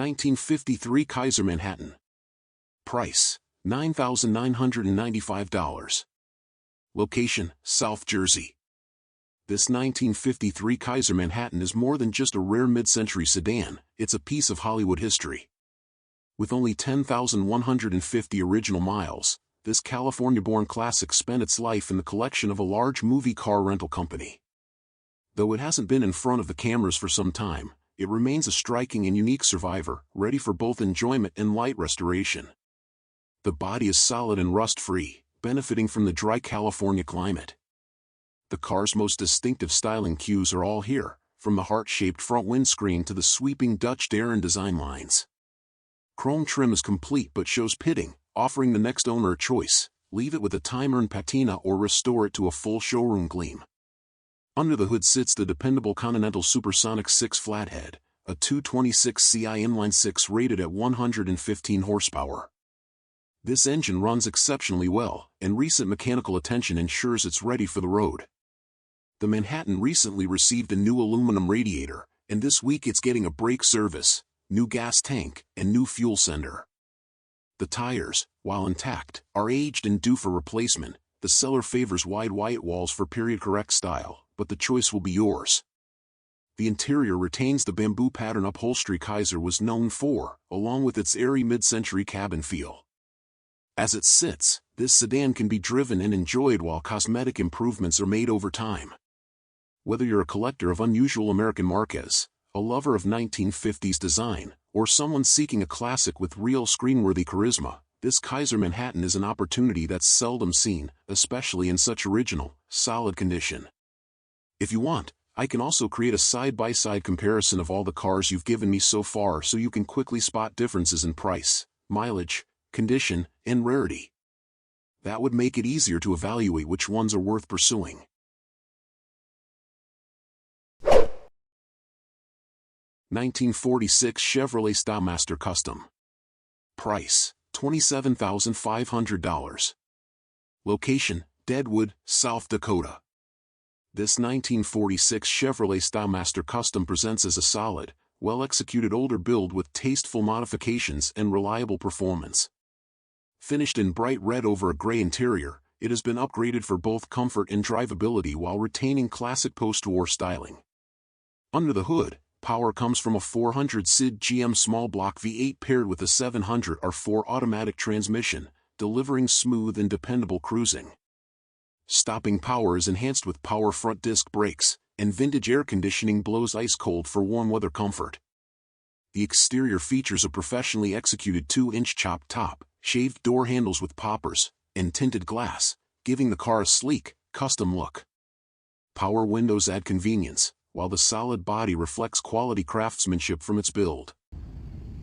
1953 Kaiser Manhattan. Price, $9,995. Location, South Jersey. This 1953 Kaiser Manhattan is more than just a rare mid-century sedan, it's a piece of Hollywood history. With only 10,150 original miles, this California-born classic spent its life in the collection of a large movie car rental company. Though it hasn't been in front of the cameras for some time, it remains a striking and unique survivor, ready for both enjoyment and light restoration. The body is solid and rust-free, benefiting from the dry California climate. The car's most distinctive styling cues are all here, from the heart-shaped front windscreen to the sweeping Dutch Darren design lines. Chrome trim is complete but shows pitting, offering the next owner a choice: leave it with a time-earned patina or restore it to a full showroom gleam. Under the hood sits the dependable Continental Supersonic 6 flathead, a 226 Ci inline-six rated at 115 horsepower. This engine runs exceptionally well, and recent mechanical attention ensures it's ready for the road. The Manhattan recently received a new aluminum radiator, and this week it's getting a brake service, new gas tank, and new fuel sender. The tires, while intact, are aged and due for replacement. The seller favors wide white walls for period-correct style, but the choice will be yours. The interior retains the bamboo pattern upholstery Kaiser was known for, along with its airy mid-century cabin feel. As it sits, this sedan can be driven and enjoyed while cosmetic improvements are made over time. Whether you're a collector of unusual American marques, a lover of 1950s design, or someone seeking a classic with real screen-worthy charisma, this Kaiser Manhattan is an opportunity that's seldom seen, especially in such original, solid condition. If you want, I can also create a side-by-side comparison of all the cars you've given me so far so you can quickly spot differences in price, mileage, condition, and rarity. That would make it easier to evaluate which ones are worth pursuing. 1946 Chevrolet Stylemaster Custom. Price, $27,500. Location, Deadwood, South Dakota. This 1946 Chevrolet Stylemaster Custom presents as a solid, well-executed older build with tasteful modifications and reliable performance. Finished in bright red over a gray interior, it has been upgraded for both comfort and drivability while retaining classic post-war styling. Under the hood, power comes from a 400 SID GM small block V8 paired with a 700 R4 automatic transmission, delivering smooth and dependable cruising. Stopping power is enhanced with power front disc brakes, and vintage air conditioning blows ice cold for warm weather comfort. The exterior features a professionally executed 2-inch chopped top, shaved door handles with poppers, and tinted glass, giving the car a sleek, custom look. Power windows add convenience, while the solid body reflects quality craftsmanship from its build.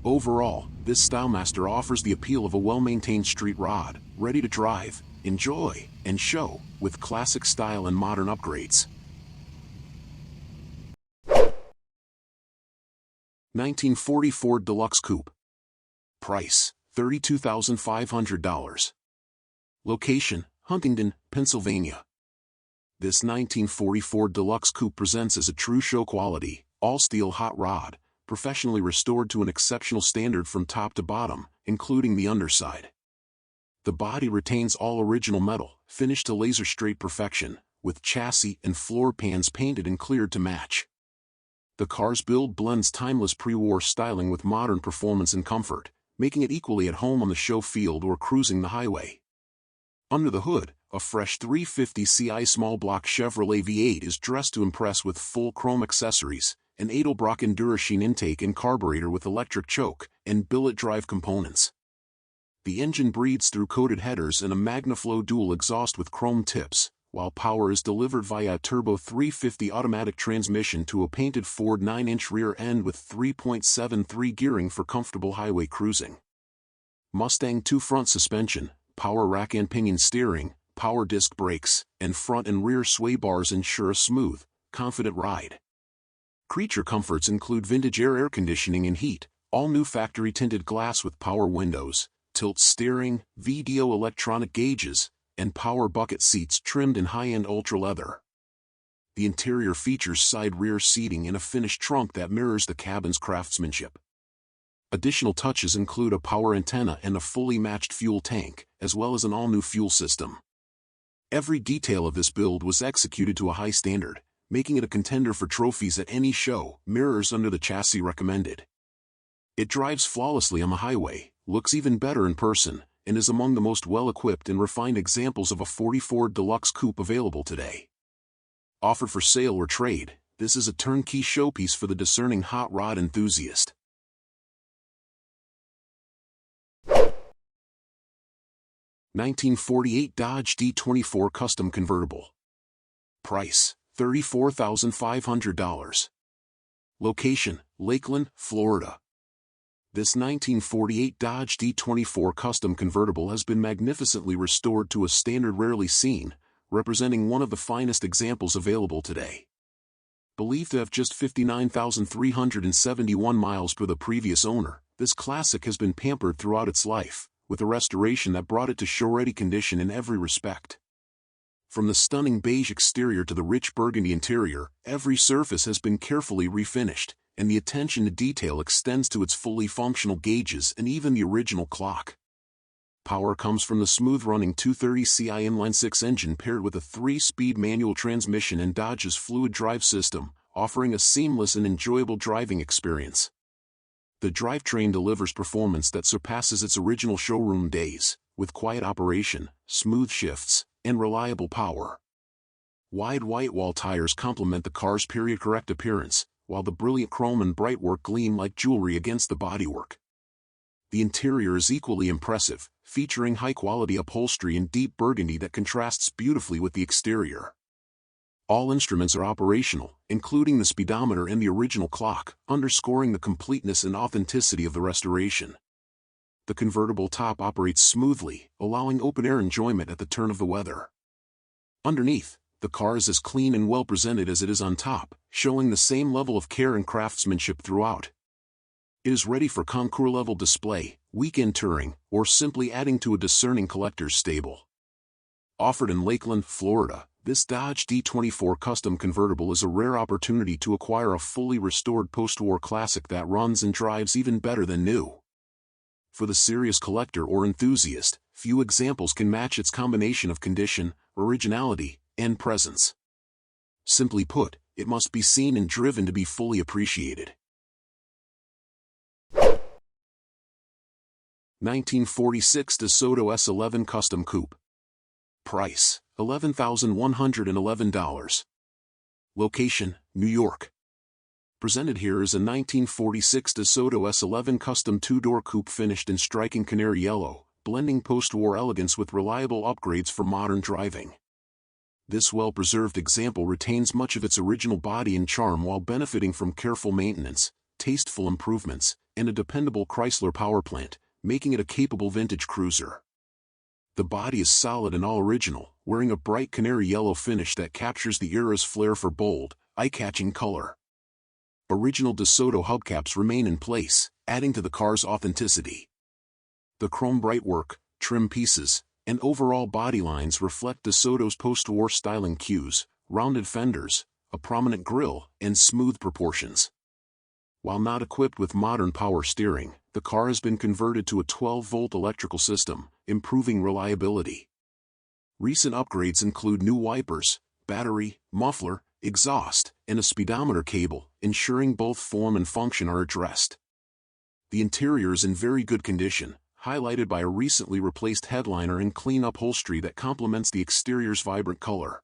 Overall, this Stylemaster offers the appeal of a well-maintained street rod, ready to drive, enjoy, and show, with classic style and modern upgrades. 1944 Deluxe Coupe. Price, $32,500. Location, Huntington, Pennsylvania. This 1944 Deluxe Coupe presents as a true show quality, all-steel hot rod, professionally restored to an exceptional standard from top to bottom, including the underside. The body retains all original metal, finished to laser-straight perfection, with chassis and floor pans painted and cleared to match. The car's build blends timeless pre-war styling with modern performance and comfort, making it equally at home on the show field or cruising the highway. Under the hood, a fresh 350 Ci small block Chevrolet V8 is dressed to impress with full chrome accessories, an Edelbrock Endurachine intake and carburetor with electric choke, and billet drive components. The engine breathes through coated headers and a MagnaFlow dual exhaust with chrome tips, while power is delivered via a turbo 350 automatic transmission to a painted Ford 9-inch rear end with 3.73 gearing for comfortable highway cruising. Mustang 2 front suspension, power rack and pinion steering, power disc brakes, and front and rear sway bars ensure a smooth, confident ride. Creature comforts include vintage air conditioning and heat, all new factory tinted glass with power windows, tilt steering, VDO electronic gauges, and power bucket seats trimmed in high-end ultra leather. The interior features side rear seating and a finished trunk that mirrors the cabin's craftsmanship. Additional touches include a power antenna and a fully matched fuel tank, as well as an all-new fuel system. Every detail of this build was executed to a high standard, making it a contender for trophies at any show. Mirrors under the chassis recommended. It drives flawlessly on the highway, looks even better in person, and is among the most well-equipped and refined examples of a 44 Deluxe coupe available today. Offered for sale or trade, this is a turnkey showpiece for the discerning hot rod enthusiast. (1948) Dodge D24 Custom Convertible. Price: $34,500. Location: Lakeland, Florida. This 1948 Dodge D24 Custom Convertible has been magnificently restored to a standard rarely seen, representing one of the finest examples available today. Believed to have just 59,371 miles per the previous owner, this classic has been pampered throughout its life, with a restoration that brought it to show-ready condition in every respect. From the stunning beige exterior to the rich burgundy interior, every surface has been carefully refinished, and the attention to detail extends to its fully functional gauges and even the original clock. Power comes from the smooth-running 230ci inline-six engine paired with a 3-speed manual transmission and Dodge's fluid drive system, offering a seamless and enjoyable driving experience. The drivetrain delivers performance that surpasses its original showroom days, with quiet operation, smooth shifts, and reliable power. Wide white-wall tires complement the car's period-correct appearance, while the brilliant chrome and brightwork gleam like jewelry against the bodywork. The interior is equally impressive, featuring high-quality upholstery in deep burgundy that contrasts beautifully with the exterior. All instruments are operational, including the speedometer and the original clock, underscoring the completeness and authenticity of the restoration. The convertible top operates smoothly, allowing open-air enjoyment at the turn of the weather. Underneath, the car is as clean and well-presented as it is on top, showing the same level of care and craftsmanship throughout. It is ready for concours-level display, weekend touring, or simply adding to a discerning collector's stable. Offered in Lakeland, Florida, this Dodge D24 Custom Convertible is a rare opportunity to acquire a fully restored post-war classic that runs and drives even better than new. For the serious collector or enthusiast, few examples can match its combination of condition, originality, and presence. Simply put, it must be seen and driven to be fully appreciated. 1946 DeSoto S11 Custom Coupe. Price: $11,111. Location: New York. Presented here is a 1946 DeSoto S11 Custom two-door coupe finished in striking canary yellow, blending post-war elegance with reliable upgrades for modern driving. This well-preserved example retains much of its original body and charm while benefiting from careful maintenance, tasteful improvements, and a dependable Chrysler powerplant, making it a capable vintage cruiser. The body is solid and all original, wearing a bright canary yellow finish that captures the era's flair for bold, eye-catching color. Original DeSoto hubcaps remain in place, adding to the car's authenticity. The chrome brightwork, trim pieces, and overall body lines reflect DeSoto's post-war styling cues: rounded fenders, a prominent grille, and smooth proportions. While not equipped with modern power steering, the car has been converted to a 12-volt electrical system, improving reliability. Recent upgrades include new wipers, battery, muffler, exhaust, and a speedometer cable, ensuring both form and function are addressed. The interior is in very good condition, highlighted by a recently replaced headliner and clean upholstery that complements the exterior's vibrant color.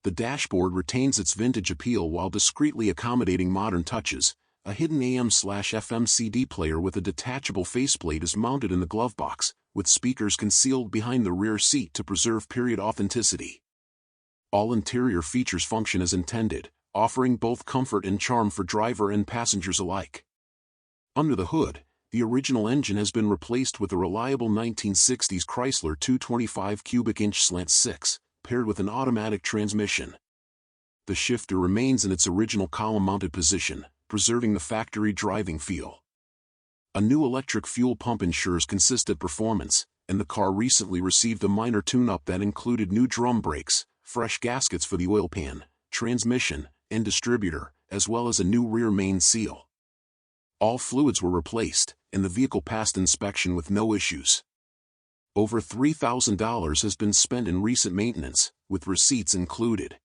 The dashboard retains its vintage appeal while discreetly accommodating modern touches. A hidden AM/FM CD player with a detachable faceplate is mounted in the glove box, with speakers concealed behind the rear seat to preserve period authenticity. All interior features function as intended, offering both comfort and charm for driver and passengers alike. Under the hood, the original engine has been replaced with a reliable 1960s Chrysler 225 cubic inch slant 6, paired with an automatic transmission. The shifter remains in its original column-mounted position, preserving the factory driving feel. A new electric fuel pump ensures consistent performance, and the car recently received a minor tune-up that included new drum brakes, fresh gaskets for the oil pan, transmission, and distributor, as well as a new rear main seal. All fluids were replaced, and the vehicle passed inspection with no issues. Over $3,000 has been spent in recent maintenance, with receipts included.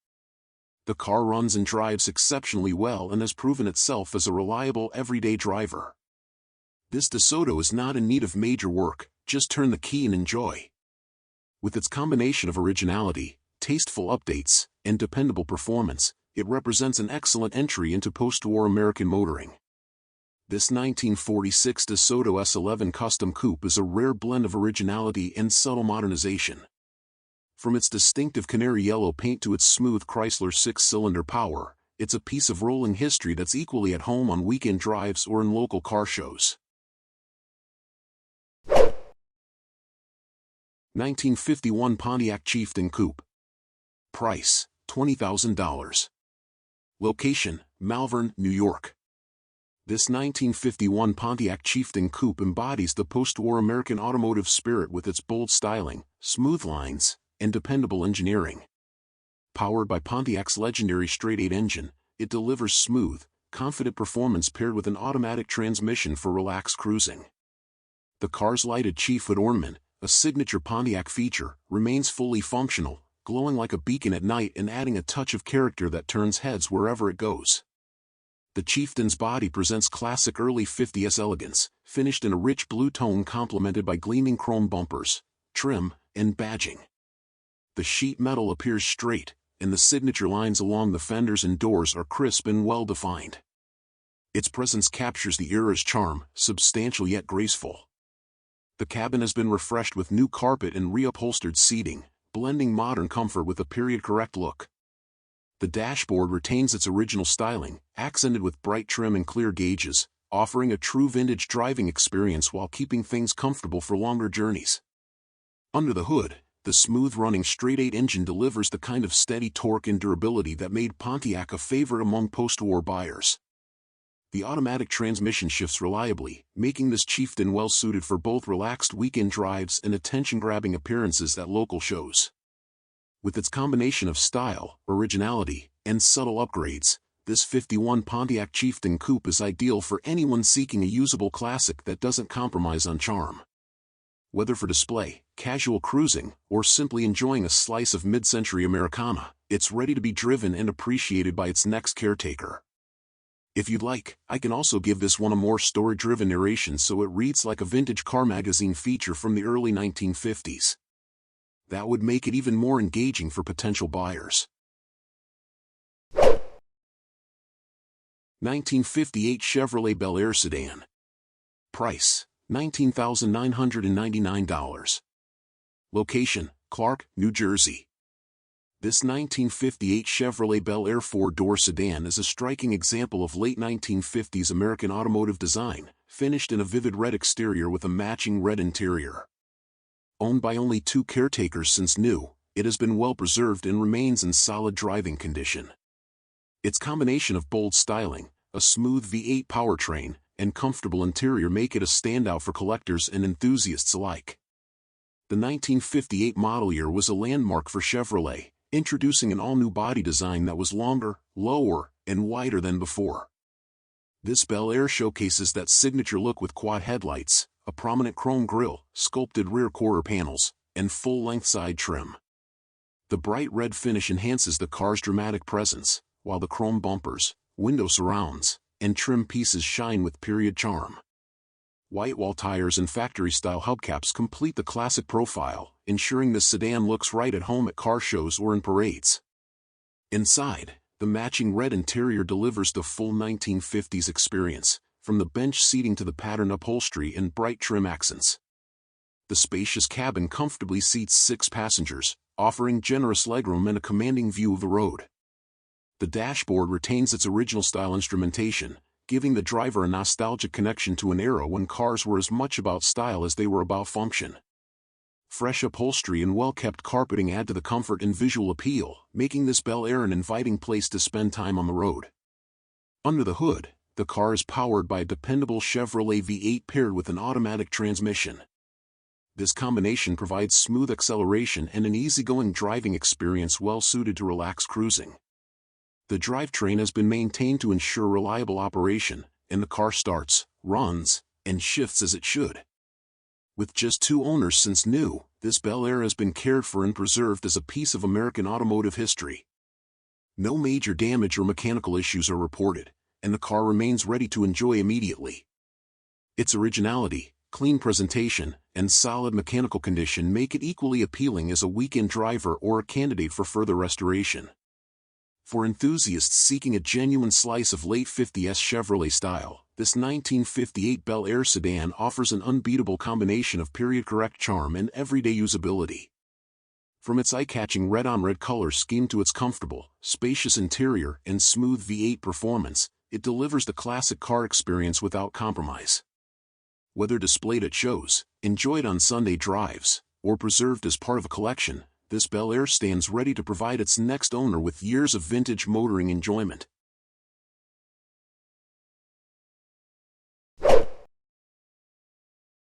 The car runs and drives exceptionally well and has proven itself as a reliable everyday driver. This DeSoto is not in need of major work, just turn the key and enjoy. With its combination of originality, tasteful updates, and dependable performance, it represents an excellent entry into post-war American motoring. This 1946 DeSoto S11 Custom Coupe is a rare blend of originality and subtle modernization. From its distinctive canary yellow paint to its smooth Chrysler six-cylinder power, it's a piece of rolling history that's equally at home on weekend drives or in local car shows. 1951 Pontiac Chieftain Coupe. Price, $20,000. Location, Malvern, New York. This 1951 Pontiac Chieftain Coupe embodies the post-war American automotive spirit with its bold styling, smooth lines, and dependable engineering. Powered by Pontiac's legendary straight-eight engine, it delivers smooth, confident performance paired with an automatic transmission for relaxed cruising. The car's lighted chiefhood ornament, a signature Pontiac feature, remains fully functional, glowing like a beacon at night and adding a touch of character that turns heads wherever it goes. The Chieftain's body presents classic early 50s elegance, finished in a rich blue tone complemented by gleaming chrome bumpers, trim, and badging. The sheet metal appears straight, and the signature lines along the fenders and doors are crisp and well-defined. Its presence captures the era's charm, substantial yet graceful. The cabin has been refreshed with new carpet and reupholstered seating, blending modern comfort with a period-correct look. The dashboard retains its original styling, accented with bright trim and clear gauges, offering a true vintage driving experience while keeping things comfortable for longer journeys. Under the hood, the smooth-running straight-eight engine delivers the kind of steady torque and durability that made Pontiac a favorite among post-war buyers. The automatic transmission shifts reliably, making this Chieftain well-suited for both relaxed weekend drives and attention-grabbing appearances at local shows. With its combination of style, originality, and subtle upgrades, this 51 Pontiac Chieftain Coupe is ideal for anyone seeking a usable classic that doesn't compromise on charm. Whether for display, casual cruising, or simply enjoying a slice of mid-century Americana, it's ready to be driven and appreciated by its next caretaker. If you'd like, I can also give this one a more story-driven narration so it reads like a vintage car magazine feature from the early 1950s. That would make it even more engaging for potential buyers. 1958 Chevrolet Bel Air Sedan. Price, $19,999. Location, Clark, New Jersey. This 1958 Chevrolet Bel Air four-door sedan is a striking example of late 1950s American automotive design, finished in a vivid red exterior with a matching red interior. Owned by only two caretakers since new, it has been well preserved and remains in solid driving condition. Its combination of bold styling, a smooth V8 powertrain, and comfortable interior make it a standout for collectors and enthusiasts alike. The 1958 model year was a landmark for Chevrolet, introducing an all-new body design that was longer, lower, and wider than before. This Bel Air showcases that signature look with quad headlights, a prominent chrome grille, sculpted rear quarter panels, and full-length side trim. The bright red finish enhances the car's dramatic presence, while the chrome bumpers, window surrounds, and trim pieces shine with period charm. White wall tires and factory-style hubcaps complete the classic profile, ensuring the sedan looks right at home at car shows or in parades. Inside, the matching red interior delivers the full 1950s experience, from the bench seating to the patterned upholstery and bright trim accents. The spacious cabin comfortably seats 6 passengers, offering generous legroom and a commanding view of the road. The dashboard retains its original style instrumentation, giving the driver a nostalgic connection to an era when cars were as much about style as they were about function. Fresh upholstery and well-kept carpeting add to the comfort and visual appeal, making this Bel Air an inviting place to spend time on the road. Under the hood, the car is powered by a dependable Chevrolet V8 paired with an automatic transmission. This combination provides smooth acceleration and an easygoing driving experience well-suited to relaxed cruising. The drivetrain has been maintained to ensure reliable operation, and the car starts, runs, and shifts as it should. With just 2 owners since new, this Bel Air has been cared for and preserved as a piece of American automotive history. No major damage or mechanical issues are reported, and the car remains ready to enjoy immediately. Its originality, clean presentation, and solid mechanical condition make it equally appealing as a weekend driver or a candidate for further restoration. For enthusiasts seeking a genuine slice of late 50s Chevrolet style, this 1958 Bel Air sedan offers an unbeatable combination of period-correct charm and everyday usability. From its eye-catching red-on-red color scheme to its comfortable, spacious interior and smooth V8 performance, it delivers the classic car experience without compromise. Whether displayed at shows, enjoyed on Sunday drives, or preserved as part of a collection, this Bel Air stands ready to provide its next owner with years of vintage motoring enjoyment.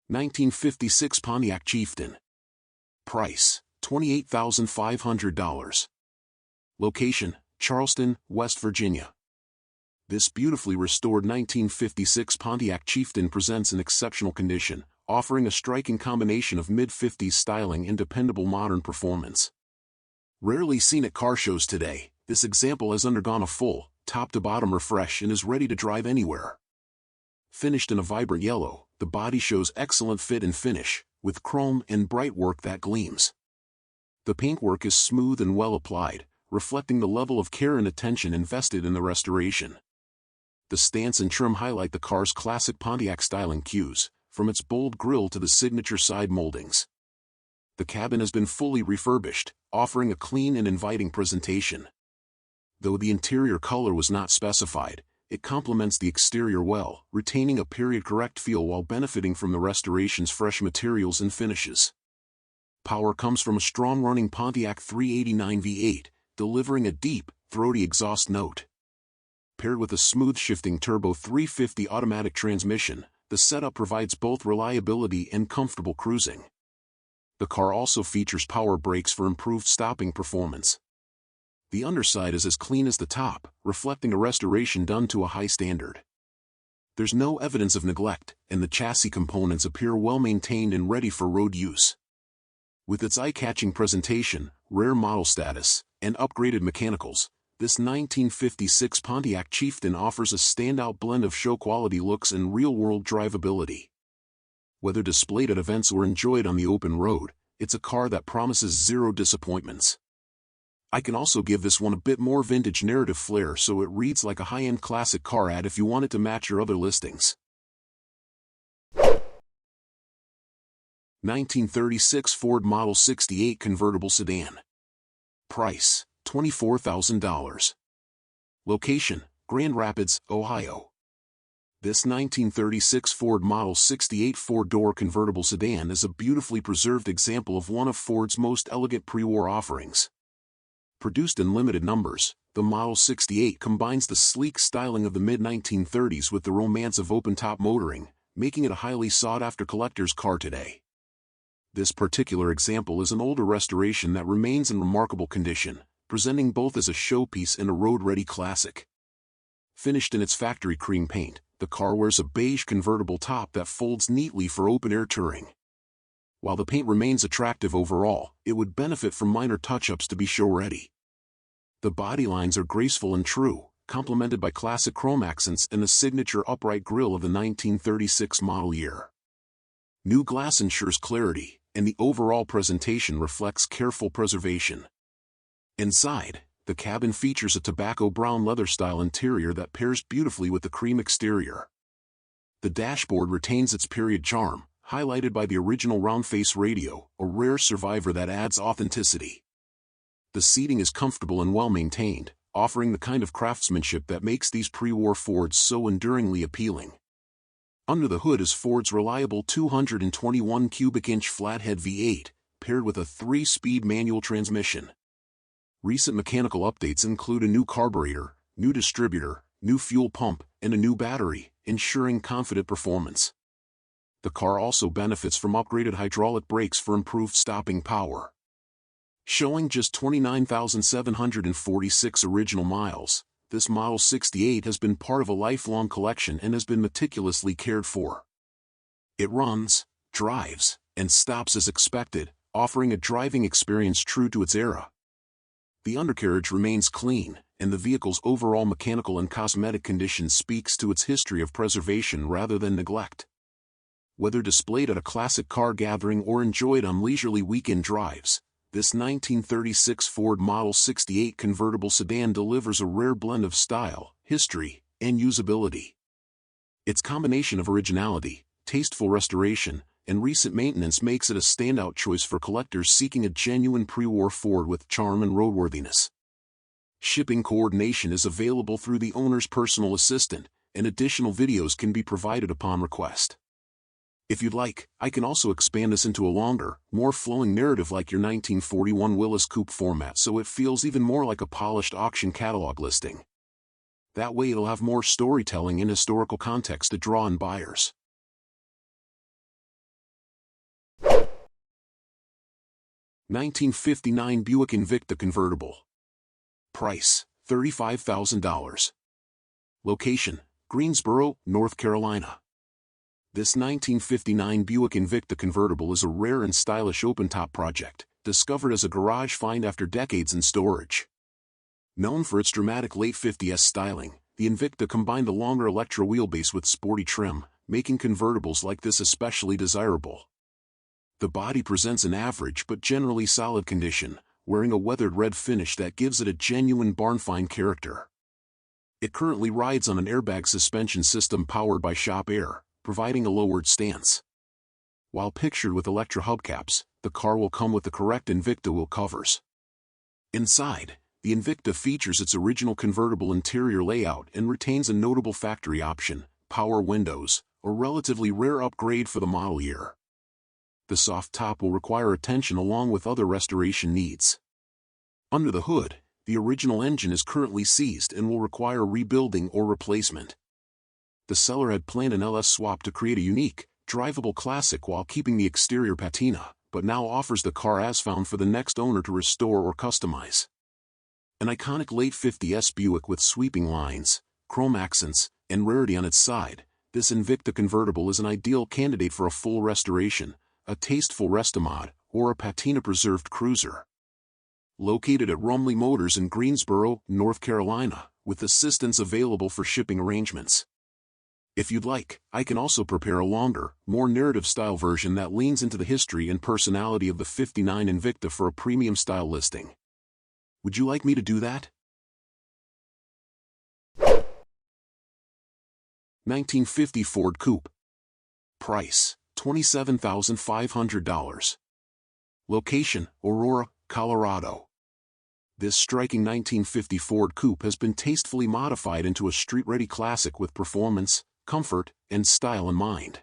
(1956) Pontiac Chieftain. Price: $28,500. Location: Charleston, West Virginia. This beautifully restored 1956 Pontiac Chieftain presents an exceptional condition, offering a striking combination of mid-50s styling and dependable modern performance. Rarely seen at car shows today, this example has undergone a full, top-to-bottom refresh and is ready to drive anywhere. Finished in a vibrant yellow, the body shows excellent fit and finish, with chrome and bright work that gleams. The paintwork is smooth and well applied, reflecting the level of care and attention invested in the restoration. The stance and trim highlight the car's classic Pontiac styling cues, from its bold grille to the signature side moldings. The cabin has been fully refurbished, offering a clean and inviting presentation. Though the interior color was not specified, it complements the exterior well, retaining a period-correct feel while benefiting from the restoration's fresh materials and finishes. Power comes from a strong-running Pontiac 389 V8, delivering a deep, throaty exhaust note. Paired with a smooth-shifting turbo 350 automatic transmission, the setup provides both reliability and comfortable cruising. The car also features power brakes for improved stopping performance. The underside is as clean as the top, reflecting a restoration done to a high standard. There's no evidence of neglect, and the chassis components appear well maintained and ready for road use. With its eye-catching presentation, rare model status, and upgraded mechanicals, this 1956 Pontiac Chieftain offers a standout blend of show-quality looks and real-world drivability. Whether displayed at events or enjoyed on the open road, it's a car that promises zero disappointments. I can also give this one a bit more vintage narrative flair so it reads like a high-end classic car ad if you want it to match your other listings. 1936 Ford Model 68 Convertible Sedan. Price: $24,000. Location: Grand Rapids, Ohio. This 1936 Ford Model 68 four-door convertible sedan is a beautifully preserved example of one of Ford's most elegant pre-war offerings. Produced in limited numbers, the Model 68 combines the sleek styling of the mid-1930s with the romance of open-top motoring, making it a highly sought-after collector's car today. This particular example is an older restoration that remains in remarkable condition, presenting both as a showpiece and a road-ready classic. Finished in its factory cream paint, the car wears a beige convertible top that folds neatly for open-air touring. While the paint remains attractive overall, it would benefit from minor touch-ups to be show-ready. The body lines are graceful and true, complemented by classic chrome accents and the signature upright grille of the 1936 model year. New glass ensures clarity, and the overall presentation reflects careful preservation. Inside, the cabin features a tobacco brown leather-style interior that pairs beautifully with the cream exterior. The dashboard retains its period charm, highlighted by the original round-face radio, a rare survivor that adds authenticity. The seating is comfortable and well-maintained, offering the kind of craftsmanship that makes these pre-war Fords so enduringly appealing. Under the hood is Ford's reliable 221 cubic inch flathead V8, paired with a 3-speed manual transmission. Recent mechanical updates include a new carburetor, new distributor, new fuel pump, and a new battery, ensuring confident performance. The car also benefits from upgraded hydraulic brakes for improved stopping power. Showing just 29,746 original miles, this Model 68 has been part of a lifelong collection and has been meticulously cared for. It runs, drives, and stops as expected, offering a driving experience true to its era. The undercarriage remains clean, and the vehicle's overall mechanical and cosmetic condition speaks to its history of preservation rather than neglect. Whether displayed at a classic car gathering or enjoyed on leisurely weekend drives, this 1936 Ford Model 68 convertible sedan delivers a rare blend of style, history, and usability. Its combination of originality, tasteful restoration, and recent maintenance makes it a standout choice for collectors seeking a genuine pre-war Ford with charm and roadworthiness. Shipping coordination is available through the owner's personal assistant, and additional videos can be provided upon request. If you'd like, I can also expand this into a longer, more flowing narrative like your 1941 Willys Coupe format so it feels even more like a polished auction catalog listing. That way it'll have more storytelling and historical context to draw in buyers. (1959) Buick Invicta Convertible. Price, $35,000. Location, Greensboro, North Carolina. This 1959 Buick Invicta convertible is a rare and stylish open-top project, discovered as a garage find after decades in storage. Known for its dramatic late 50s styling, the Invicta combined a longer Electra wheelbase with sporty trim, making convertibles like this especially desirable. The body presents an average but generally solid condition, wearing a weathered red finish that gives it a genuine barn-find character. It currently rides on an airbag suspension system powered by Shop Air, providing a lowered stance. While pictured with Electra hubcaps, the car will come with the correct Invicta wheel covers. Inside, the Invicta features its original convertible interior layout and retains a notable factory option, power windows, a relatively rare upgrade for the model year. The soft top will require attention along with other restoration needs. Under the hood, the original engine is currently seized and will require rebuilding or replacement. The seller had planned an LS swap to create a unique, drivable classic while keeping the exterior patina, but now offers the car as found for the next owner to restore or customize. An iconic late 50s Buick with sweeping lines, chrome accents, and rarity on its side, this Invicta convertible is an ideal candidate for a full restoration, a tasteful restomod, or a patina-preserved cruiser. Located at Rumley Motors in Greensboro, North Carolina, with assistance available for shipping arrangements. If you'd like, I can also prepare a longer, more narrative-style version that leans into the history and personality of the '59 Invicta for a premium-style listing. Would you like me to do that? 1950 Ford Coupe. Price, $27,500. Location, Aurora, Colorado. This striking 1950 Ford Coupe has been tastefully modified into a street-ready classic with performance, comfort, and style in mind.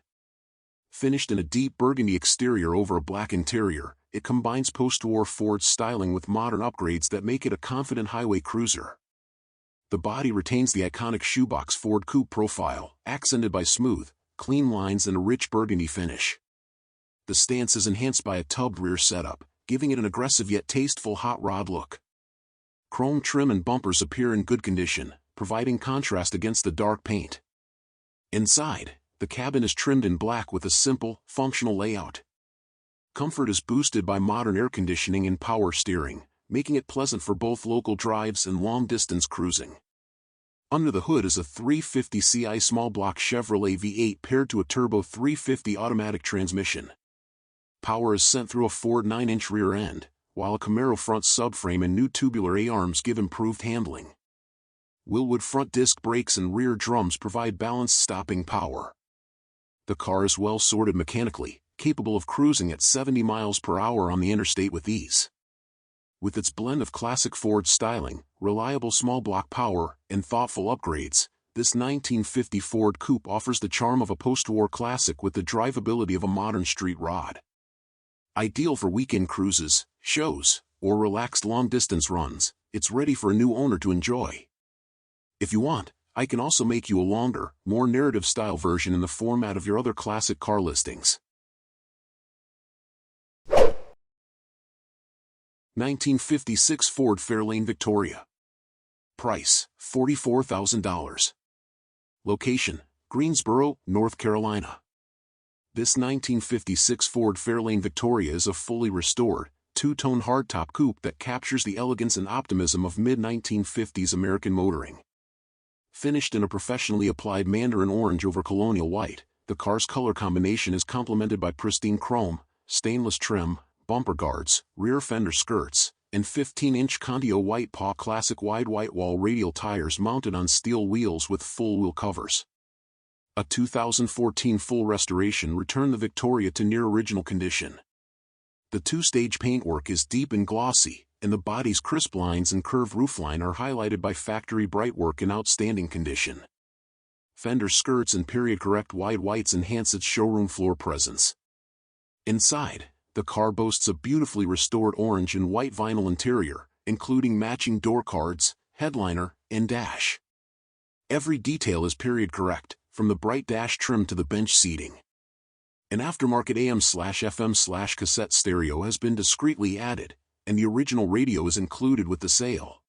Finished in a deep burgundy exterior over a black interior, it combines post-war Ford styling with modern upgrades that make it a confident highway cruiser. The body retains the iconic shoebox Ford Coupe profile, accented by smooth, clean lines and a rich burgundy finish. The stance is enhanced by a tubbed rear setup, giving it an aggressive yet tasteful hot rod look. Chrome trim and bumpers appear in good condition, providing contrast against the dark paint. Inside, the cabin is trimmed in black with a simple, functional layout. Comfort is boosted by modern air conditioning and power steering, making it pleasant for both local drives and long-distance cruising. Under the hood is a 350 Ci small block Chevrolet V8 paired to a turbo 350 automatic transmission. Power is sent through a Ford 9-inch rear end, while a Camaro front subframe and new tubular A-arms give improved handling. Wilwood front disc brakes and rear drums provide balanced stopping power. The car is well sorted mechanically, capable of cruising at 70 miles per hour on the interstate with ease. With its blend of classic Ford styling, reliable small block power, and thoughtful upgrades, this 1950 Ford Coupe offers the charm of a post-war classic with the drivability of a modern street rod. Ideal for weekend cruises, shows, or relaxed long-distance runs, it's ready for a new owner to enjoy. If you want, I can also make you a longer, more narrative-style version in the format of your other classic car listings. 1956 Ford Fairlane Victoria. Price, $44,000. Location, Greensboro, North Carolina. This 1956 Ford Fairlane Victoria is a fully restored, two-tone hardtop coupe that captures the elegance and optimism of mid-1950s American motoring. Finished in a professionally applied mandarin orange over colonial white, the car's color combination is complemented by pristine chrome, stainless trim, bumper guards, rear fender skirts, and 15-inch Condio White Paw Classic wide white wall radial tires mounted on steel wheels with full wheel covers. A 2014 full restoration returned the Victoria to near-original condition. The two-stage paintwork is deep and glossy, and the body's crisp lines and curved roofline are highlighted by factory brightwork in outstanding condition. Fender skirts and period-correct wide whites enhance its showroom floor presence. Inside, the car boasts a beautifully restored orange and white vinyl interior, including matching door cards, headliner, and dash. Every detail is period-correct, from the bright dash trim to the bench seating. An aftermarket AM/FM/cassette stereo has been discreetly added, and the original radio is included with the sale.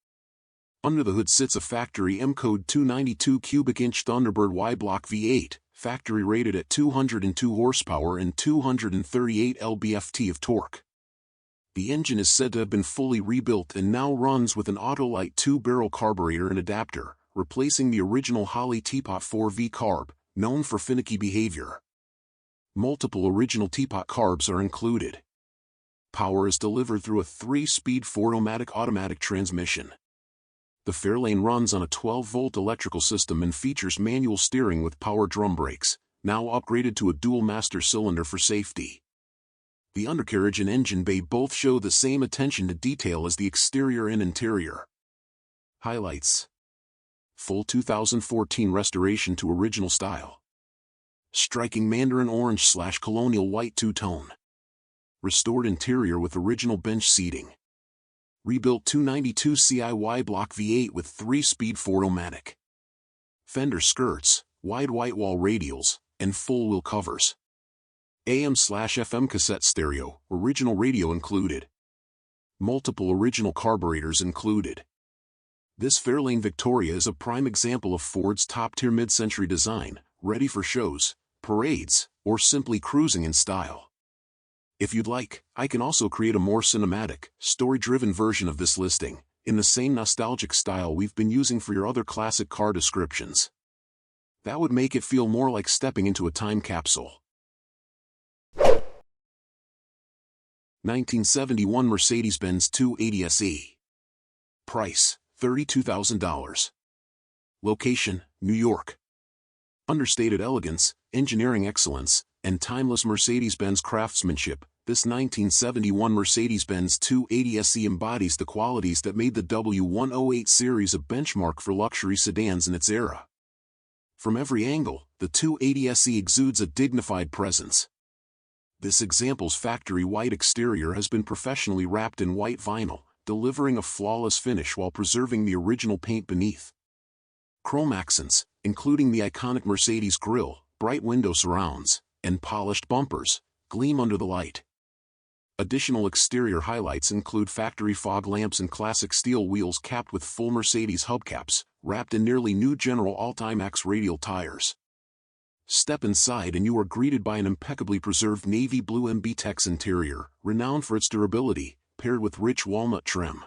Under the hood sits a factory M-Code 292 cubic inch Thunderbird Y-Block V8, factory rated at 202 horsepower and 238 lb-ft of torque. The engine is said to have been fully rebuilt and now runs with an Autolite 2-barrel carburetor and adapter, replacing the original Holley Teapot 4V carb, known for finicky behavior. Multiple original Teapot carbs are included. Power is delivered through a 3-speed 4-o-matic automatic transmission. The Fairlane runs on a 12-volt electrical system and features manual steering with power drum brakes, now upgraded to a dual master cylinder for safety. The undercarriage and engine bay both show the same attention to detail as the exterior and interior. Highlights: full 2014 restoration to original style. Striking mandarin orange/colonial white two-tone. Restored interior with original bench seating. Rebuilt 292 CI Y-Block V8 with 3-speed 4-o-matic. Fender skirts, wide white wall radials, and full wheel covers. AM/FM cassette stereo, original radio included. Multiple original carburetors included. This Fairlane Victoria is a prime example of Ford's top-tier mid-century design, ready for shows, parades, or simply cruising in style. If you'd like, I can also create a more cinematic, story-driven version of this listing, in the same nostalgic style we've been using for your other classic car descriptions. That would make it feel more like stepping into a time capsule. 1971 Mercedes-Benz 280 SE. Price, $32,000. Location, New York. Understated elegance, engineering excellence, and timeless Mercedes-Benz craftsmanship, this 1971 Mercedes-Benz 280 SE embodies the qualities that made the W108 series a benchmark for luxury sedans in its era. From every angle, the 280 SE exudes a dignified presence. This example's factory white exterior has been professionally wrapped in white vinyl, delivering a flawless finish while preserving the original paint beneath. Chrome accents, including the iconic Mercedes grille, bright window surrounds, and polished bumpers, gleam under the light. Additional exterior highlights include factory fog lamps and classic steel wheels capped with full Mercedes hubcaps, wrapped in nearly new General Altimax radial tires. Step inside and you are greeted by an impeccably preserved navy blue MB-Tex interior, renowned for its durability, paired with rich walnut trim.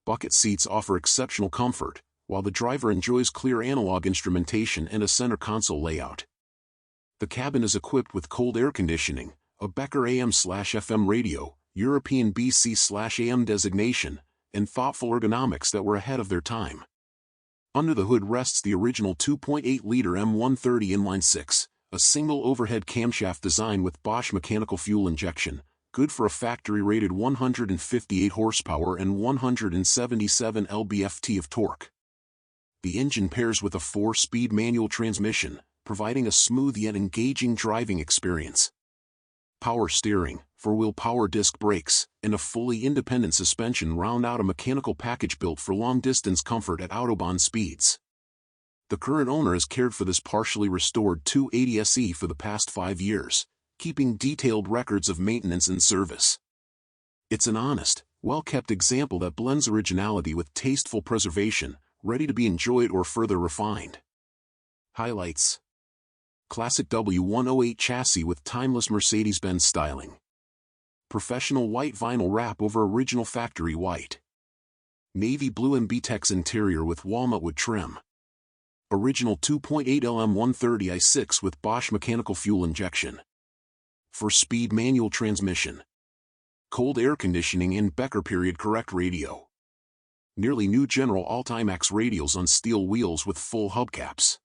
Bucket seats offer exceptional comfort, while the driver enjoys clear analog instrumentation and a center console layout. The cabin is equipped with cold air conditioning, a Becker AM/FM radio, European BC/AM designation, and thoughtful ergonomics that were ahead of their time. Under the hood rests the original 2.8-liter M130 inline-six, a single overhead camshaft design with Bosch mechanical fuel injection, good for a factory-rated 158 horsepower and 177 lb-ft of torque. The engine pairs with a 4-speed manual transmission, providing a smooth yet engaging driving experience. Power steering, 4-wheel power disc brakes, and a fully independent suspension round out a mechanical package built for long-distance comfort at Autobahn speeds. The current owner has cared for this partially restored 280 SE for the past 5 years, keeping detailed records of maintenance and service. It's an honest, well-kept example that blends originality with tasteful preservation, ready to be enjoyed or further refined. Highlights: classic W108 chassis with timeless Mercedes-Benz styling. Professional white vinyl wrap over original factory white. Navy blue MBTEX interior with walnut wood trim. Original 2.8 LM130i6 with Bosch mechanical fuel injection. 4-speed manual transmission. Cold air conditioning and Becker period correct radio. Nearly new General Altimax radials on steel wheels with full hubcaps.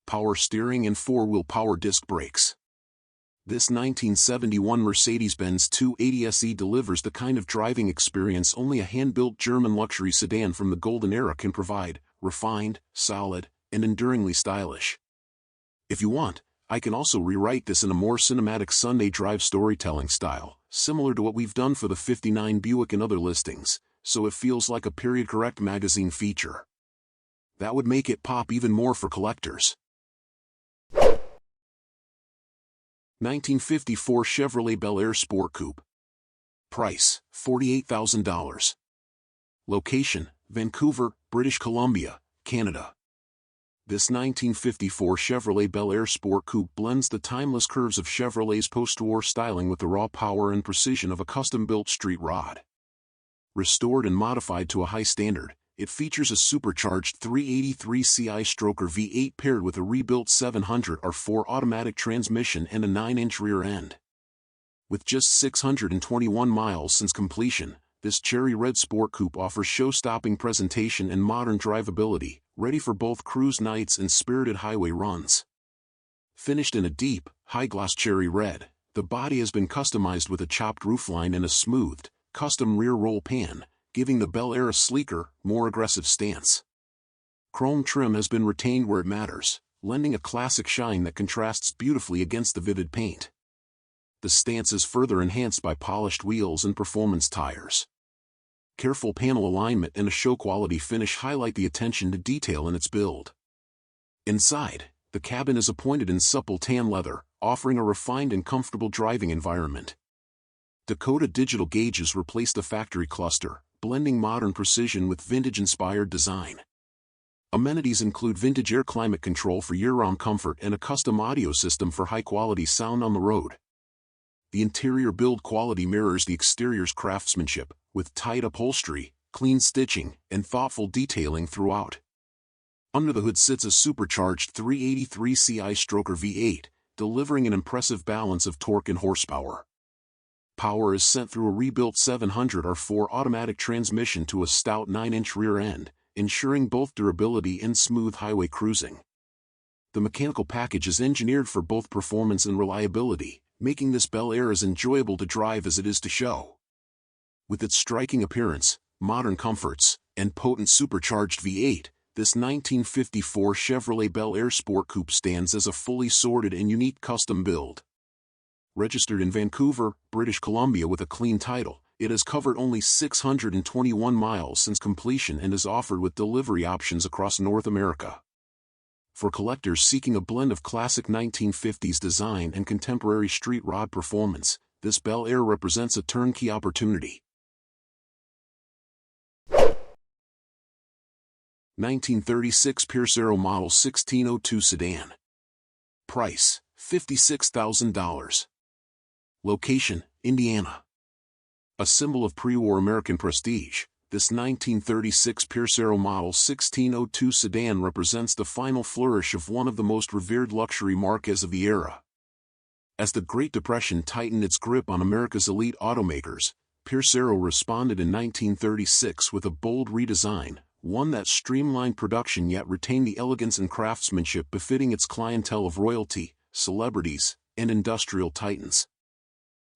Power steering and 4-wheel power disc brakes. This 1971 Mercedes-Benz 280 SE delivers the kind of driving experience only a hand-built German luxury sedan from the golden era can provide: refined, solid, and enduringly stylish. If you want, I can also rewrite this in a more cinematic Sunday drive storytelling style, similar to what we've done for the '59 Buick and other listings, so it feels like a period-correct magazine feature. That would make it pop even more for collectors. 1954 Chevrolet Bel Air Sport Coupe. Price: $48,000. Location: Vancouver, British Columbia, Canada. This 1954 Chevrolet Bel Air Sport Coupe blends the timeless curves of Chevrolet's post-war styling with the raw power and precision of a custom-built street rod. Restored and modified to a high standard, it features a supercharged 383 Ci stroker V8 paired with a rebuilt 700R4 automatic transmission and a 9-inch rear end. With just 621 miles since completion, this cherry red Sport Coupe offers show-stopping presentation and modern drivability, ready for both cruise nights and spirited highway runs. Finished in a deep, high-gloss cherry red, the body has been customized with a chopped roofline and a smoothed, custom rear roll pan, giving the Bel Air a sleeker, more aggressive stance. Chrome trim has been retained where it matters, lending a classic shine that contrasts beautifully against the vivid paint. The stance is further enhanced by polished wheels and performance tires. Careful panel alignment and a show-quality finish highlight the attention to detail in its build. Inside, the cabin is appointed in supple tan leather, offering a refined and comfortable driving environment. Dakota digital gauges replace the factory cluster, blending modern precision with vintage-inspired design. Amenities include vintage air climate control for year-round comfort and a custom audio system for high-quality sound on the road. The interior build quality mirrors the exterior's craftsmanship, with tight upholstery, clean stitching, and thoughtful detailing throughout. Under the hood sits a supercharged 383 Ci stroker V8, delivering an impressive balance of torque and horsepower. Power is sent through a rebuilt 700R4 automatic transmission to a stout 9-inch rear end, ensuring both durability and smooth highway cruising. The mechanical package is engineered for both performance and reliability, making this Bel Air as enjoyable to drive as it is to show. With its striking appearance, modern comforts, and potent supercharged V8, this 1954 Chevrolet Bel Air Sport Coupe stands as a fully sorted and unique custom build. Registered in Vancouver, British Columbia with a clean title, it has covered only 621 miles since completion and is offered with delivery options across North America. For collectors seeking a blend of classic 1950s design and contemporary street rod performance, this Bel Air represents a turnkey opportunity. 1936 Pierce Arrow Model 1602 Sedan. Price: $56,000. Location: Indiana. A symbol of pre-war American prestige, this 1936 Pierce Arrow Model 1602 sedan represents the final flourish of one of the most revered luxury marques of the era. As the Great Depression tightened its grip on America's elite automakers, Pierce Arrow responded in 1936 with a bold redesign, one that streamlined production yet retained the elegance and craftsmanship befitting its clientele of royalty, celebrities, and industrial titans.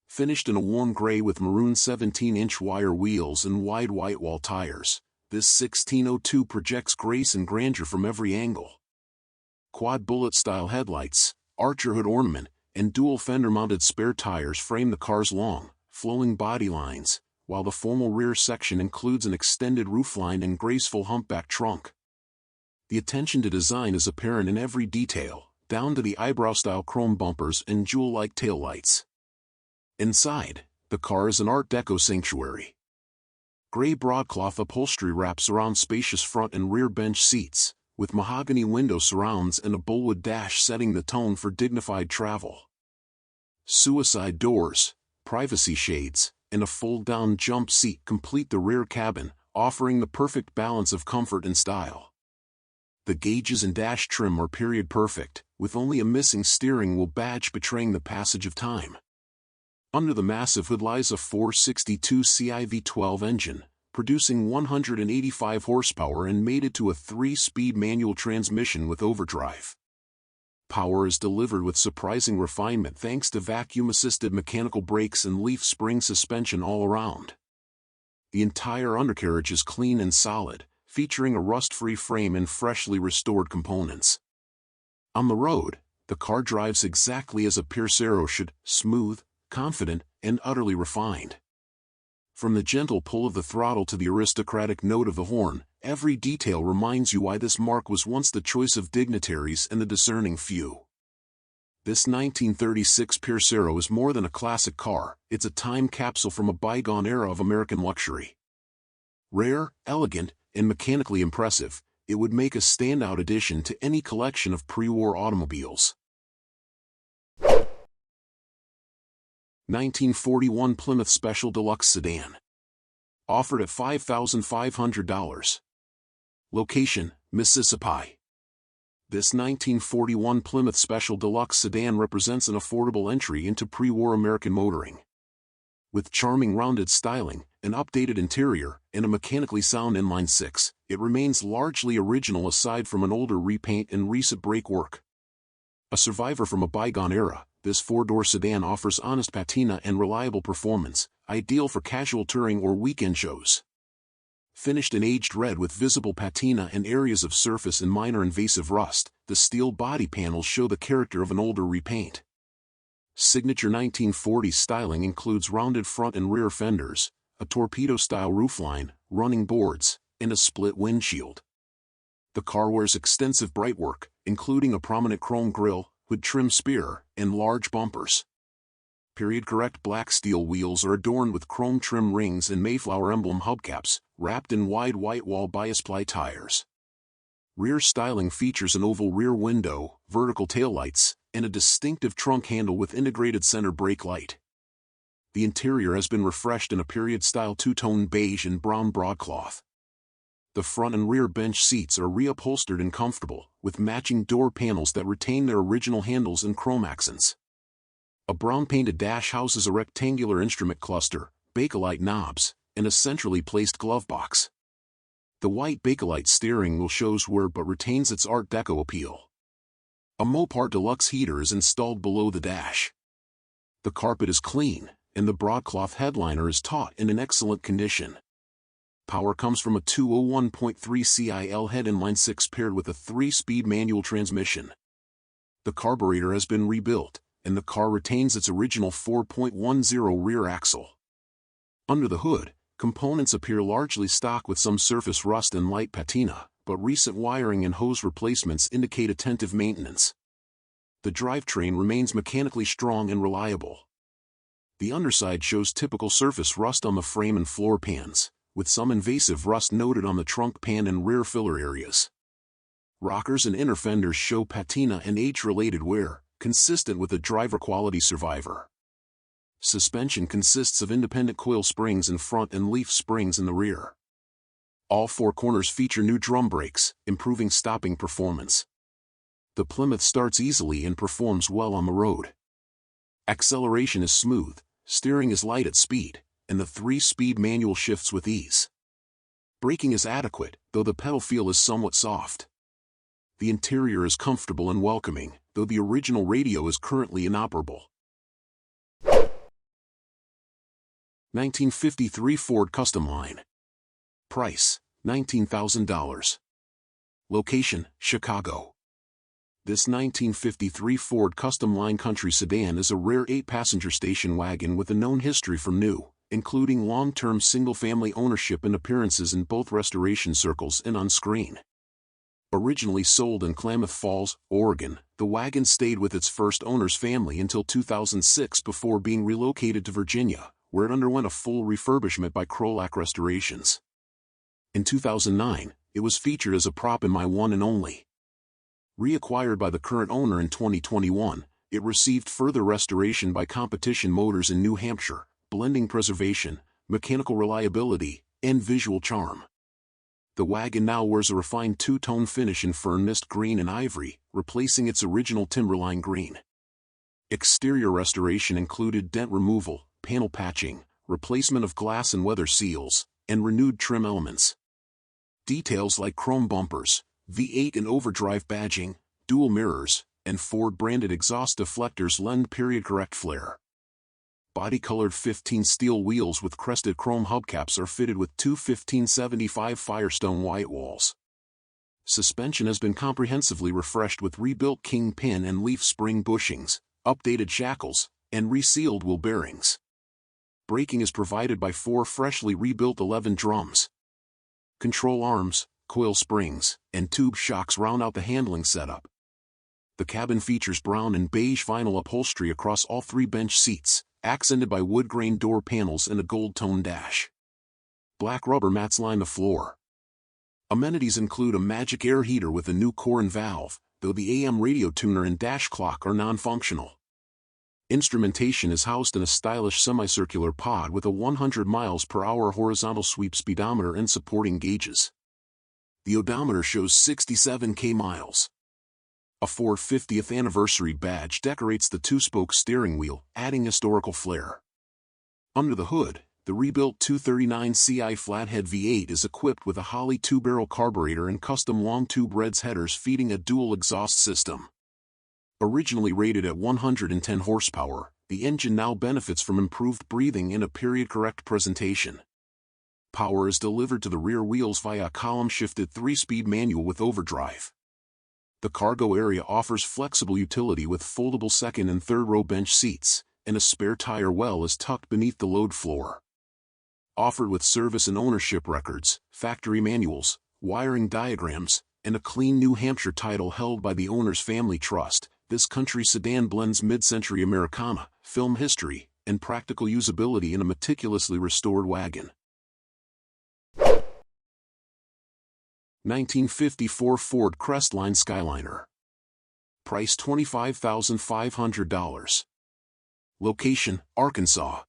Finished in a warm gray with maroon 17-inch wire wheels and wide white-wall tires, this 1602 projects grace and grandeur from every angle. Quad bullet-style headlights, archer hood ornament, and dual fender-mounted spare tires frame the car's long, flowing body lines, while the formal rear section includes an extended roofline and graceful humpback trunk. The attention to design is apparent in every detail, down to the eyebrow-style chrome bumpers and jewel-like taillights. Inside, the car is an Art Deco sanctuary. Gray broadcloth upholstery wraps around spacious front and rear bench seats, with mahogany window surrounds and a bullwood dash setting the tone for dignified travel. Suicide doors, privacy shades, and a fold-down jump seat complete the rear cabin, offering the perfect balance of comfort and style. The gauges and dash trim are period perfect, with only a missing steering wheel badge betraying the passage of time. Under the massive hood lies a 462 CI V12 engine, producing 185 horsepower and mated to a 3-speed manual transmission with overdrive. Power is delivered with surprising refinement thanks to vacuum-assisted mechanical brakes and leaf spring suspension all around. The entire undercarriage is clean and solid, featuring a rust-free frame and freshly restored components. On the road, the car drives exactly as a Piercero should, smooth, confident, and utterly refined. From the gentle pull of the throttle to the aristocratic note of the horn, every detail reminds you why this marque was once the choice of dignitaries and the discerning few. This 1936 Piercero is more than a classic car, it's a time capsule from a bygone era of American luxury. Rare, elegant, and mechanically impressive, it would make a standout addition to any collection of pre-war automobiles. 1941 Plymouth Special Deluxe Sedan. Offered at $5,500. Location, Mississippi. This 1941 Plymouth Special Deluxe Sedan represents an affordable entry into pre-war American motoring. With charming rounded styling, an updated interior, and a mechanically sound inline-six, it remains largely original aside from an older repaint and recent brake work. A survivor from a bygone era, this four-door sedan offers honest patina and reliable performance, ideal for casual touring or weekend shows. Finished in aged red with visible patina and areas of surface and minor invasive rust, the steel body panels show the character of an older repaint. Signature 1940s styling includes rounded front and rear fenders, a torpedo-style roofline, running boards, and a split windshield. The car wears extensive brightwork, including a prominent chrome grille, hood trim spear, and large bumpers. Period-correct black steel wheels are adorned with chrome trim rings and Mayflower emblem hubcaps, wrapped in wide white wall bias-ply tires. Rear styling features an oval rear window, vertical taillights, and a distinctive trunk handle with integrated center brake light. The interior has been refreshed in a period-style two-tone beige and brown broadcloth. The front and rear bench seats are reupholstered and comfortable, with matching door panels that retain their original handles and chrome accents. A brown-painted dash houses a rectangular instrument cluster, Bakelite knobs, and a centrally placed glove box. The white Bakelite steering wheel shows wear but retains its Art Deco appeal. A Mopar Deluxe heater is installed below the dash. The carpet is clean, and the broadcloth headliner is taut and in excellent condition. Power comes from a 201.3 CIL head inline-six paired with a 3-speed manual transmission. The carburetor has been rebuilt, and the car retains its original 4.10 rear axle. Under the hood, components appear largely stock with some surface rust and light patina, but recent wiring and hose replacements indicate attentive maintenance. The drivetrain remains mechanically strong and reliable. The underside shows typical surface rust on the frame and floor pans, with some invasive rust noted on the trunk pan and rear filler areas. Rockers and inner fenders show patina and age-related wear, consistent with a driver-quality survivor. Suspension consists of independent coil springs in front and leaf springs in the rear. All four corners feature new drum brakes, improving stopping performance. The Plymouth starts easily and performs well on the road. Acceleration is smooth, steering is light at speed, and the 3-speed manual shifts with ease. Braking is adequate, though the pedal feel is somewhat soft. The interior is comfortable and welcoming, though the original radio is currently inoperable. 1953 Ford Custom Line. Price, $19,000. Location, Chicago. This 1953 Ford Custom Line Country Sedan is a rare 8-passenger station wagon with a known history from new, including long-term single-family ownership and appearances in both restoration circles and on screen. Originally sold in Klamath Falls, Oregon, the wagon stayed with its first owner's family until 2006 before being relocated to Virginia, where it underwent a full refurbishment by Krolak Restorations. In 2009, it was featured as a prop in My One and Only. Reacquired by the current owner in 2021, it received further restoration by Competition Motors in New Hampshire, blending preservation, mechanical reliability, and visual charm. The wagon now wears a refined two-tone finish in fern mist green and ivory, replacing its original timberline green. Exterior restoration included dent removal, panel patching, replacement of glass and weather seals, and renewed trim elements. Details like chrome bumpers, V8 and overdrive badging, dual mirrors, and Ford-branded exhaust deflectors lend period-correct flair. Body-colored 15 steel wheels with crested chrome hubcaps are fitted with two 1575 Firestone white walls. Suspension has been comprehensively refreshed with rebuilt kingpin and leaf spring bushings, updated shackles, and resealed wheel bearings. Braking is provided by 4 freshly rebuilt 11 drums. Control arms, coil springs, and tube shocks round out the handling setup. The cabin features brown and beige vinyl upholstery across all 3 bench seats, accented by wood-grain door panels and a gold-tone dash. Black rubber mats line the floor. Amenities include a magic air heater with a new core and valve, though the AM radio tuner and dash clock are non-functional. Instrumentation is housed in a stylish semicircular pod with a 100 miles per hour horizontal sweep speedometer and supporting gauges. The odometer shows 67k miles. A Ford 50th anniversary badge decorates the 2-spoke steering wheel, adding historical flair. Under the hood, the rebuilt 239 Ci flathead V8 is equipped with a Holley 2-barrel carburetor and custom long-tube Reds headers feeding a dual exhaust system. Originally rated at 110 horsepower, the engine now benefits from improved breathing and a period-correct presentation. Power is delivered to the rear wheels via a column-shifted 3-speed manual with overdrive. The cargo area offers flexible utility with foldable second and third row bench seats, and a spare tire well is tucked beneath the load floor. Offered with service and ownership records, factory manuals, wiring diagrams, and a clean New Hampshire title held by the owner's family trust, this country sedan blends mid-century Americana, film history, and practical usability in a meticulously restored wagon. 1954 Ford Crestline Skyliner. Price $25,500. Location, Arkansas.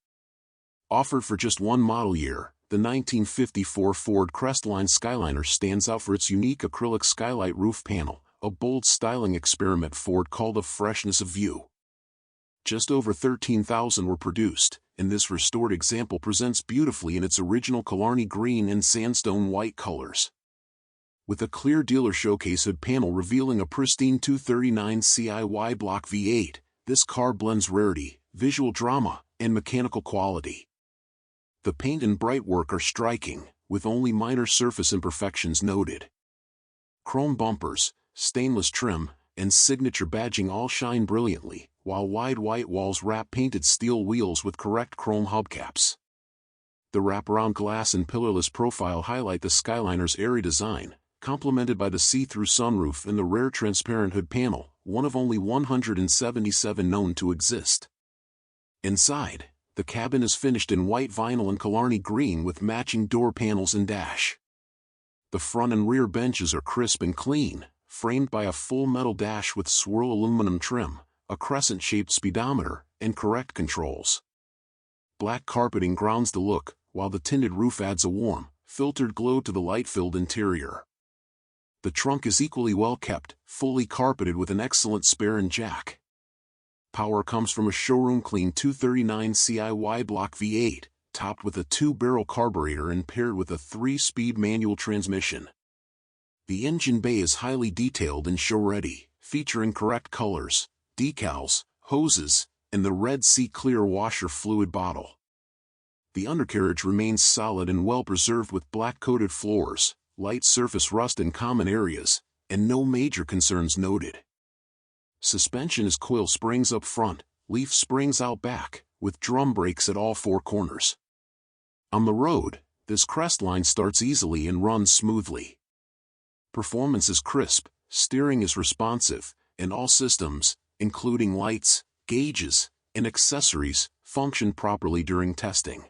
Offered for just one model year, the 1954 Ford Crestline Skyliner stands out for its unique acrylic skylight roof panel, a bold styling experiment Ford called a freshness of view. Just over 13,000 were produced, and this restored example presents beautifully in its original Killarney green and sandstone white colors. With a clear dealer showcase hood panel revealing a pristine 239 Ci block V8, this car blends rarity, visual drama, and mechanical quality. The paint and bright work are striking, with only minor surface imperfections noted. Chrome bumpers, stainless trim, and signature badging all shine brilliantly, while wide white walls wrap painted steel wheels with correct chrome hubcaps. The wraparound glass and pillarless profile highlight the Skyliner's airy design, complemented by the see-through sunroof and the rare transparent hood panel, one of only 177 known to exist. Inside, the cabin is finished in white vinyl and Killarney green with matching door panels and dash. The front and rear benches are crisp and clean, framed by a full metal dash with swirl aluminum trim, a crescent-shaped speedometer, and correct controls. Black carpeting grounds the look, while the tinted roof adds a warm, filtered glow to the light-filled interior. The trunk is equally well kept, fully carpeted with an excellent spare and jack. Power comes from a showroom-clean 239 Ci block V8, topped with a 2-barrel carburetor and paired with a 3-speed manual transmission. The engine bay is highly detailed and show-ready, featuring correct colors, decals, hoses, and the Red Sea Clear washer fluid bottle. The undercarriage remains solid and well-preserved with black-coated floors, light surface rust in common areas, and no major concerns noted. Suspension is coil springs up front, leaf springs out back, with drum brakes at all 4 corners. On the road, this Crestline starts easily and runs smoothly. Performance is crisp, steering is responsive, and all systems, including lights, gauges, and accessories, functioned properly during testing.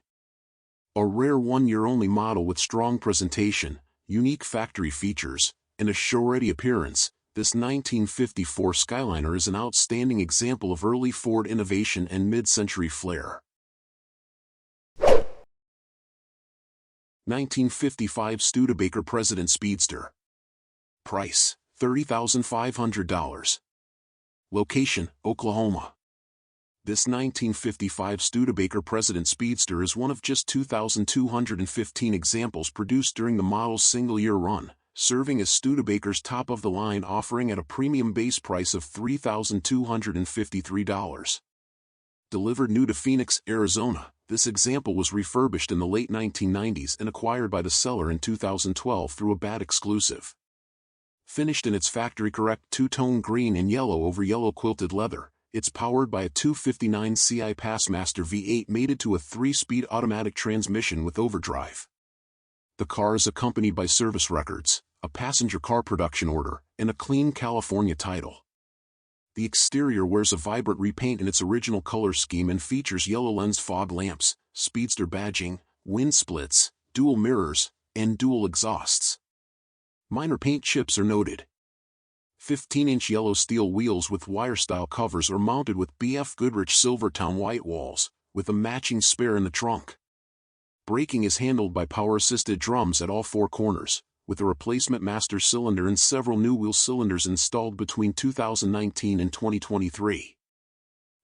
A rare one-year-only model with strong presentation, unique factory features, and a show-ready appearance, this 1954 Skyliner is an outstanding example of early Ford innovation and mid-century flair. 1955 Studebaker President Speedster. Price, $30,500. Location, Oklahoma. This 1955 Studebaker President Speedster is one of just 2,215 examples produced during the model's single-year run, serving as Studebaker's top-of-the-line offering at a premium base price of $3,253. Delivered new to Phoenix, Arizona, this example was refurbished in the late 1990s and acquired by the seller in 2012 through a BAT exclusive. Finished in its factory-correct two-tone green and yellow over yellow quilted leather, it's powered by a 259 CI Passmaster V8 mated to a 3-speed automatic transmission with overdrive. The car is accompanied by service records, a passenger car production order, and a clean California title. The exterior wears a vibrant repaint in its original color scheme and features yellow lens fog lamps, Speedster badging, wind splits, dual mirrors, and dual exhausts. Minor paint chips are noted. 15-inch yellow steel wheels with wire-style covers are mounted with BF Goodrich Silvertown white walls, with a matching spare in the trunk. Braking is handled by power-assisted drums at all 4 corners, with a replacement master cylinder and several new wheel cylinders installed between 2019 and 2023.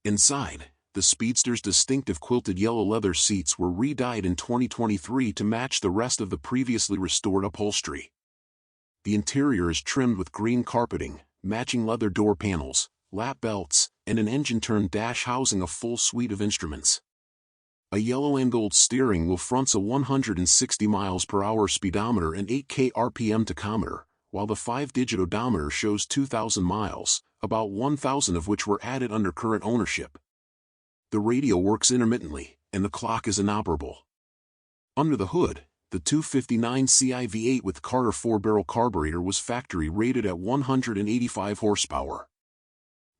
Inside, the Speedster's distinctive quilted yellow leather seats were re-dyed in 2023 to match the rest of the previously restored upholstery. The interior is trimmed with green carpeting, matching leather door panels, lap belts, and an engine-turned dash housing a full suite of instruments. A yellow and gold steering wheel fronts a 160 miles per hour speedometer and 8K RPM tachometer, while the 5-digit odometer shows 2,000 miles, about 1,000 of which were added under current ownership. The radio works intermittently, and the clock is inoperable. Under the hood, the 259 CI V8 with Carter 4-barrel carburetor was factory rated at 185 horsepower.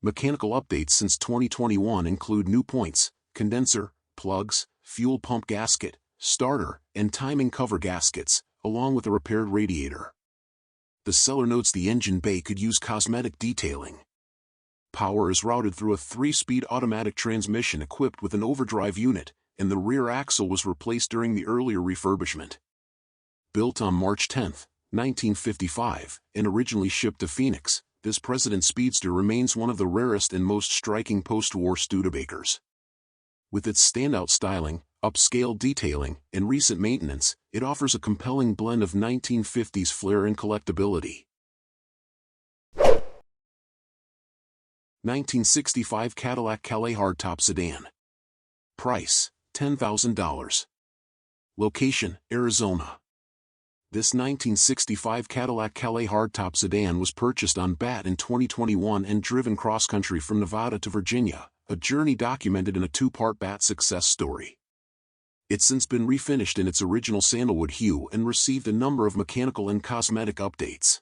Mechanical updates since 2021 include new points, condenser, plugs, fuel pump gasket, starter, and timing cover gaskets, along with a repaired radiator. The seller notes the engine bay could use cosmetic detailing. Power is routed through a 3-speed automatic transmission equipped with an overdrive unit, and the rear axle was replaced during the earlier refurbishment. Built on March 10, 1955, and originally shipped to Phoenix, this President Speedster remains one of the rarest and most striking post-war Studebakers. With its standout styling, upscale detailing, and recent maintenance, it offers a compelling blend of 1950s flair and collectability. 1965 Cadillac Calais hardtop sedan. Price, $10,000. Location, Arizona. This 1965 Cadillac Calais hardtop sedan was purchased on BAT in 2021 and driven cross-country from Nevada to Virginia, a journey documented in a 2-part BAT success story. It's since been refinished in its original sandalwood hue and received a number of mechanical and cosmetic updates.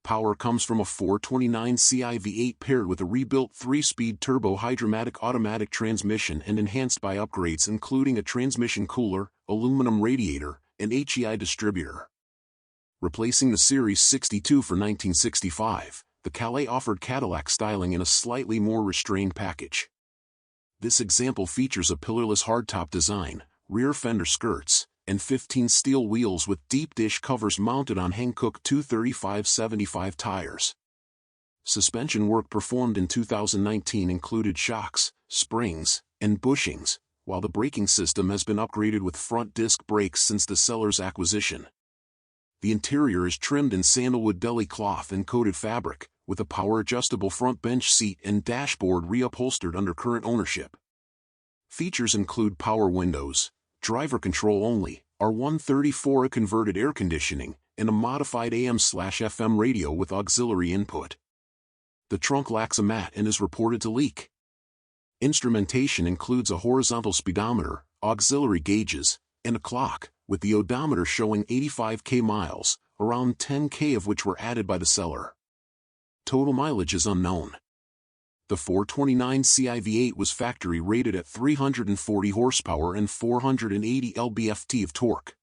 Power comes from a 429 CI V8 paired with a rebuilt 3-speed turbo hydromatic automatic transmission and enhanced by upgrades including a transmission cooler, aluminum radiator, and HEI distributor. Replacing the Series 62 for 1965, the Calais offered Cadillac styling in a slightly more restrained package. This example features a pillarless hardtop design, rear fender skirts, and 15 steel wheels with deep dish covers mounted on Hankook 235/75 tires. Suspension work performed in 2019 included shocks, springs, and bushings, while the braking system has been upgraded with front disc brakes since the seller's acquisition. The interior is trimmed in sandalwood deli cloth and coated fabric, with a power-adjustable front bench seat and dashboard reupholstered under current ownership. Features include power windows, driver control only, R134A converted air conditioning, and a modified AM/FM radio with auxiliary input. The trunk lacks a mat and is reported to leak. Instrumentation includes a horizontal speedometer, auxiliary gauges, and a clock, with the odometer showing 85K miles, around 10K of which were added by the seller. Total mileage is unknown. The 429 CI-V8 was factory rated at 340 horsepower and 480 lb-ft of torque.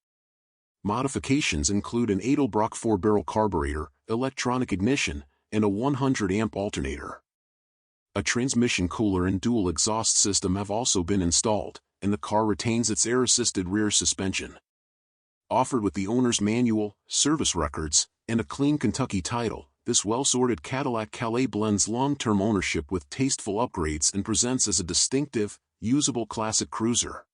Modifications include an Edelbrock 4-barrel carburetor, electronic ignition, and a 100-amp alternator. A transmission cooler and dual exhaust system have also been installed, and the car retains its air-assisted rear suspension. Offered with the owner's manual, service records, and a clean Kentucky title, this well-sorted Cadillac Calais blends long-term ownership with tasteful upgrades and presents as a distinctive, usable classic cruiser.